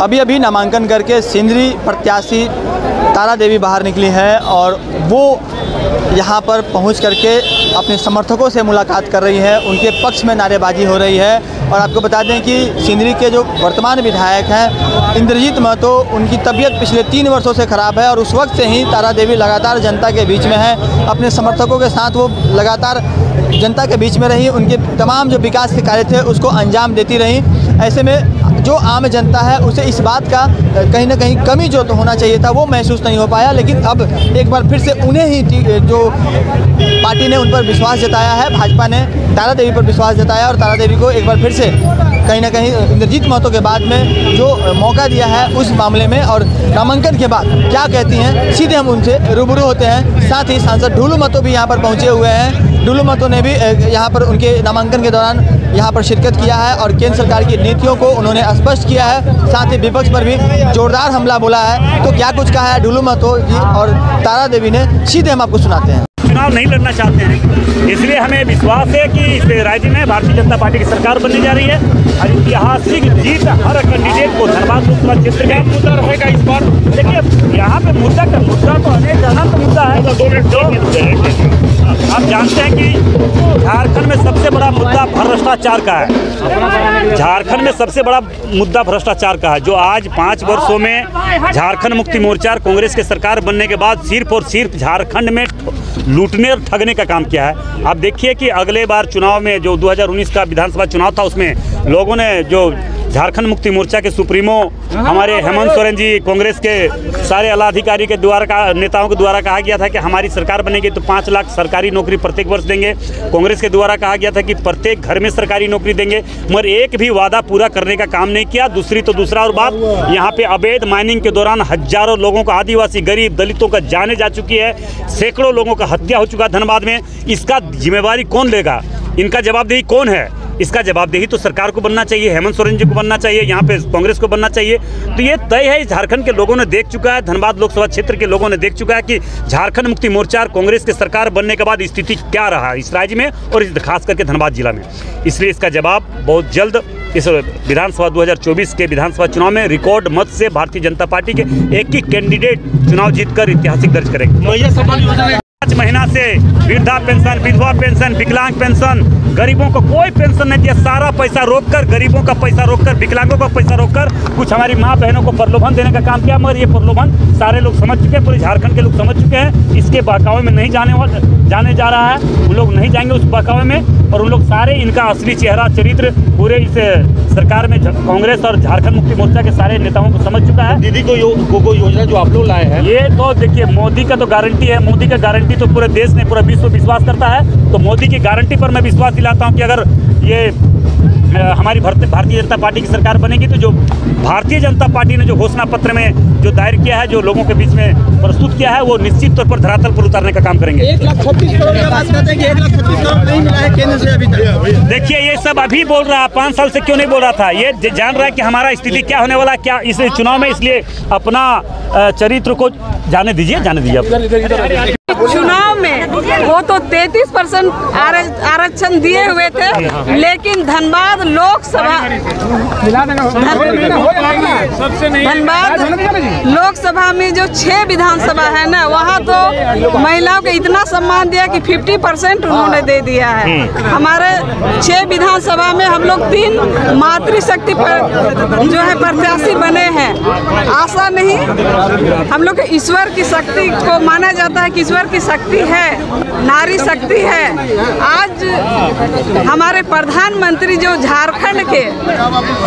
अभी अभी नामांकन करके सिंदरी प्रत्याशी तारा देवी बाहर निकली हैं और वो यहाँ पर पहुँच करके अपने समर्थकों से मुलाकात कर रही है, उनके पक्ष में नारेबाजी हो रही है। और आपको बता दें कि सिंदरी के जो वर्तमान विधायक हैं इंद्रजीत महतो, उनकी तबीयत पिछले 3 वर्षों से ख़राब है और उस वक्त से ही तारा देवी लगातार जनता के बीच में है। अपने समर्थकों के साथ वो लगातार जनता के बीच में रही, उनके तमाम जो विकास के कार्य थे उसको अंजाम देती रही। ऐसे में जो आम जनता है उसे इस बात का कहीं ना कहीं कमी जो तो होना चाहिए था वो महसूस नहीं हो पाया। लेकिन अब एक बार फिर से उन्हें ही जो पार्टी ने उन पर विश्वास जताया है, भाजपा ने तारा देवी पर विश्वास जताया और तारा देवी को एक बार फिर से कहीं ना कहीं इंद्रजीत महतो के बाद में जो मौका दिया है उस मामले में। और नामांकन के बाद क्या कहती हैं, सीधे हम उनसे रूबरू होते हैं। साथ ही सांसद ढुलू महतो भी यहाँ पर पहुँचे हुए हैं। ढुलू महतो ने भी यहाँ पर उनके नामांकन के दौरान यहाँ पर शिरकत किया है और केंद्र सरकार की नीतियों को उन्होंने स्पष्ट किया है। साथ ही विपक्ष पर भी जोरदार हमला बोला है। तो क्या कुछ कहा है ढुलू महतो जी और तारा देवी ने, सीधे हम आपको सुनाते हैं। चुनाव नहीं लड़ना चाहते हैं, इसलिए हमें विश्वास है कि इस राज्य में भारतीय जनता पार्टी की सरकार बनने जा रही है और ऐतिहासिक जीत हर कैंडिडेट को धनबाद लोकसभा क्षेत्र का मुद्दा रहेगा इस बार। देखिए यहाँ पे मुद्दा तो अनेक अनंत मुद्दा है। आप जानते हैं कि झारखंड में सबसे बड़ा मुद्दा भ्रष्टाचार का है। झारखंड में सबसे बड़ा मुद्दा भ्रष्टाचार का है, जो आज 5 वर्षों में झारखंड मुक्ति मोर्चा कांग्रेस के सरकार बनने के बाद सिर्फ और सिर्फ झारखंड में लूटने और ठगने का काम किया है। आप देखिए कि अगले बार चुनाव में जो 2019 का विधानसभा चुनाव था उसमें लोगों ने जो झारखंड मुक्ति मोर्चा के सुप्रीमो हमारे हेमंत सोरेन जी, कांग्रेस के सारे आला अधिकारी के द्वारा नेताओं के द्वारा कहा गया था कि हमारी सरकार बनेगी तो 5 लाख सरकारी नौकरी प्रत्येक वर्ष देंगे। कांग्रेस के द्वारा कहा गया था कि प्रत्येक घर में सरकारी नौकरी देंगे, मगर एक भी वादा पूरा करने का काम नहीं किया। दूसरा और बात, यहाँ पे अवैध माइनिंग के दौरान हजारों लोगों का, आदिवासी गरीब दलितों का जाने जा चुकी है, सैकड़ों लोगों का हत्या हो चुका है धनबाद में। इसका जिम्मेवारी कौन लेगा? इनका जवाबदेही कौन है? इसका जवाबदेही तो सरकार को बनना चाहिए, हेमंत सोरेन जी को बनना चाहिए, यहाँ पे कांग्रेस को बनना चाहिए। तो ये तय है, झारखंड के लोगों ने देख चुका है, धनबाद लोकसभा क्षेत्र के लोगों ने देख चुका है कि झारखंड मुक्ति मोर्चा कांग्रेस के सरकार बनने के बाद स्थिति क्या रहा इस राज्य में और खास करके धनबाद जिला में। इसलिए इसका जवाब बहुत जल्द इस विधानसभा 2024 के विधानसभा चुनाव में रिकॉर्ड मत से भारतीय जनता पार्टी के एक ही कैंडिडेट चुनाव जीतकर ऐतिहासिक दर्ज करेंगे। 5 महीना से वृद्धा पेंशन, विधवा पेंशन, विकलांग पेंशन, गरीबों को कोई पेंशन नहीं दिया। सारा पैसा रोककर, गरीबों का पैसा रोककर, विकलांगों का पैसा रोककर कुछ हमारी माँ बहनों को प्रलोभन देने का काम किया। मगर ये प्रलोभन सारे लोग समझ चुके हैं, पूरे झारखंड के लोग समझ चुके हैं। इसके बहकावे में नहीं जाने जा रहा है, उन लोग नहीं जाएंगे उस बहकावे में। और उन लोग सारे इनका असली चेहरा चरित्र पूरे इस सरकार में कांग्रेस और झारखंड मुक्ति मोर्चा के सारे नेताओं को समझ चुका है। दीदी को योजना जो आप लोग लाए हैं, ये तो देखिए मोदी का तो गारंटी है, मोदी का गारंटी तो पूरे देश ने, पूरा विश्व विश्वास करता है। तो मोदी की गारंटी पर मैं विश्वास दिलाता हूं कि अगर ये हमारी भारतीय जनता पार्टी की सरकार बनेगी तो जो भारतीय जनता पार्टी ने जो घोषणा पत्र में जो दायर किया है, जो लोगों के बीच में प्रस्तुत किया है, वो निश्चित तौर पर धरातल पर उतारने का काम करेंगे। 1,36 करोड़ की बात करते हैं कि 1,36 करोड़ नहीं मिला है केंद्र से अभी तक। देखिए ये सब अभी बोल रहा है, 5 साल से क्यों नहीं बोल रहा था? ये जान रहा है कि हमारा स्थिति क्या होने वाला है क्या इस चुनाव में, इसलिए अपना चरित्र को जाने दीजिए चुनाव में वो तो 33% आरक्षण दिए हुए थे, लेकिन धनबाद लोकसभा में जो 6 विधानसभा है ना, वहाँ तो महिलाओं को इतना सम्मान दिया कि 50% उन्होंने दे दिया है। हमारे 6 विधानसभा में हम लोग 3 मातृशक्ति पर जो है प्रत्याशी बने हैं। आशा नहीं, हम लोग ईश्वर की शक्ति को माना जाता है कि ईश्वर की शक्ति है, नारी शक्ति है। आज हमारे प्रधानमंत्री जो झारखंड के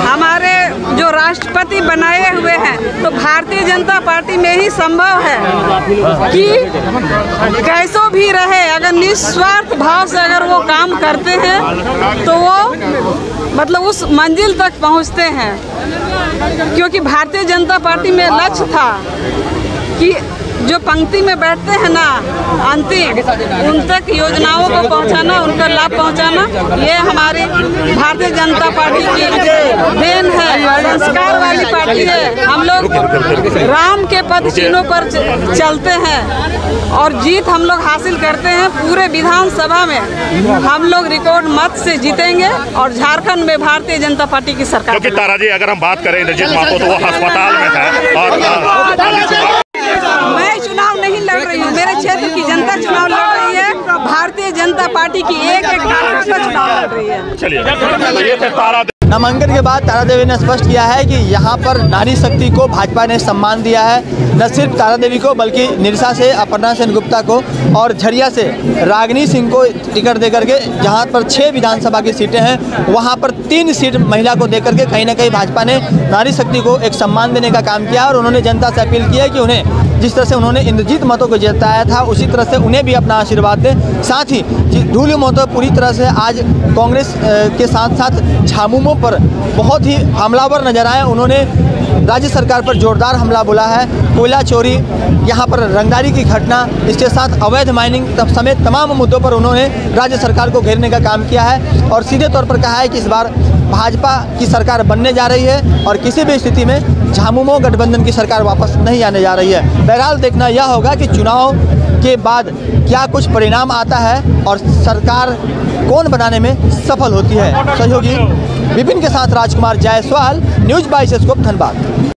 हमारे जो राष्ट्रपति बनाए हुए हैं, तो भारतीय जनता पार्टी में ही संभव है कि कैसो भी रहे, अगर निस्वार्थ भाव से अगर वो काम करते हैं तो वो मतलब उस मंजिल तक पहुंचते हैं। क्योंकि भारतीय जनता पार्टी में लक्ष्य था कि जो पंक्ति में बैठते हैं ना अंतिम, उन तक योजनाओं को पहुंचाना, उनका लाभ पहुंचाना, ये हमारी भारतीय जनता पार्टी की देन है, संस्कार वाली पार्टी देखिए, हम लोग राम के पद चिन्हों पर चलते हैं और जीत हम लोग हासिल करते हैं। पूरे विधानसभा में हम लोग रिकॉर्ड मत से जीतेंगे और झारखंड में भारतीय जनता पार्टी की सरकार। क्योंकि तारा जी, अगर हम बात करें इंद्रजीत महतो तो वो अस्पताल में है और मैं चुनाव नहीं लड़ रही हूँ, मेरे क्षेत्र की जनता चुनाव लड़ रही है। भारतीय जनता पार्टी की एक नागरिक का चुनाव लड़ रही है। चलिए, ये थे तारा। नामांकन के बाद तारा देवी ने स्पष्ट किया है कि यहाँ पर नारी शक्ति को भाजपा ने सम्मान दिया है, न सिर्फ तारा देवी को बल्कि निरसा से अपर्णा सेन गुप्ता को और झरिया से रागिनी सिंह को टिकट देकर के, जहाँ पर 6 विधानसभा की सीटें हैं वहाँ पर 3 सीट महिला को देकर के कहीं ना कहीं भाजपा ने नारी शक्ति को एक सम्मान देने का काम किया। और उन्होंने जनता से अपील की है कि उन्हें जिस तरह से उन्होंने इंद्रजीत महतो को जिताया था उसी तरह से उन्हें भी अपना आशीर्वाद दें। साथ ही ढूलू महतो पूरी तरह से आज कांग्रेस के साथ साथ झामुमो पर बहुत ही हमलावर नजर आए। उन्होंने राज्य सरकार पर जोरदार हमला बोला है। कोयला चोरी, यहाँ पर रंगदारी की घटना, इसके साथ अवैध माइनिंग समेत तमाम मुद्दों पर उन्होंने राज्य सरकार को घेरने का काम किया है और सीधे तौर पर कहा है कि इस बार भाजपा की सरकार बनने जा रही है और किसी भी स्थिति में झामुमो गठबंधन की सरकार वापस नहीं आने जा रही है। बहरहाल देखना यह होगा कि चुनाव के बाद क्या कुछ परिणाम आता है और सरकार कौन बनाने में सफल होती है। सहयोगी विपिन के साथ राजकुमार जायसवाल, न्यूज़ 22 स्कोप, धनबाद।